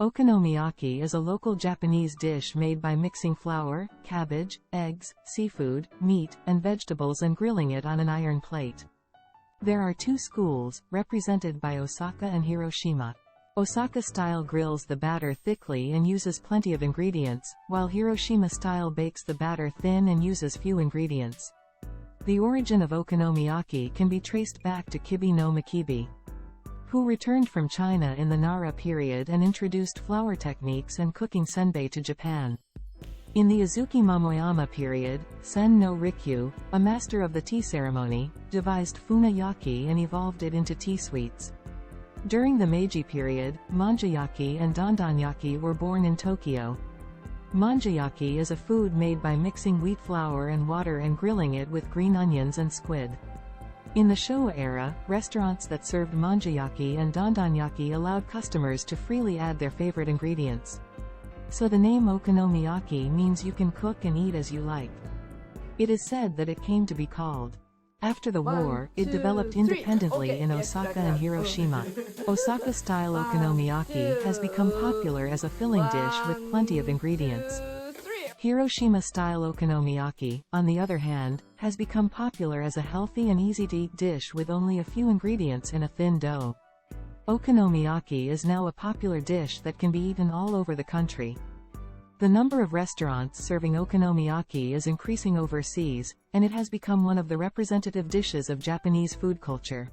Okonomiyaki is a local Japanese dish made by mixing flour, cabbage, eggs, seafood, meat, and vegetables and grilling it on an iron plate. There are two schools, represented by Osaka and Hiroshima. Osaka-style grills the batter thickly and uses plenty of ingredients, while Hiroshima-style bakes the batter thin and uses few ingredients. The origin of okonomiyaki can be traced back to Kibi Makibi, who returned from China in the Nara period and introduced flour techniques and cooking senbei to Japan. In the Azuchi-Momoyama period, Sen no Rikyu, a master of the tea ceremony, devised Yaki and evolved it into tea sweets. During the Meiji period, monjayaki and Yaki were born in Tokyo. Monjayaki is a food made by mixing wheat flour and water and grilling it with green onions and squid. In the Showa era, restaurants that served monjayaki and Yaki allowed customers to freely add their favorite ingredients. So the name okonomiyaki means you can cook and eat as you like. It is said that it came to be called. After the war, it developed independently in Osaka and Hiroshima. Osaka-style okonomiyaki has become popular as a filling dish with plenty of ingredients. Hiroshima-style okonomiyaki, on the other hand, has become popular as a healthy and easy-to-eat dish with only a few ingredients in a thin dough. Okonomiyaki is now a popular dish that can be eaten all over the country. The number of restaurants serving okonomiyaki is increasing overseas, and it has become one of the representative dishes of Japanese food culture.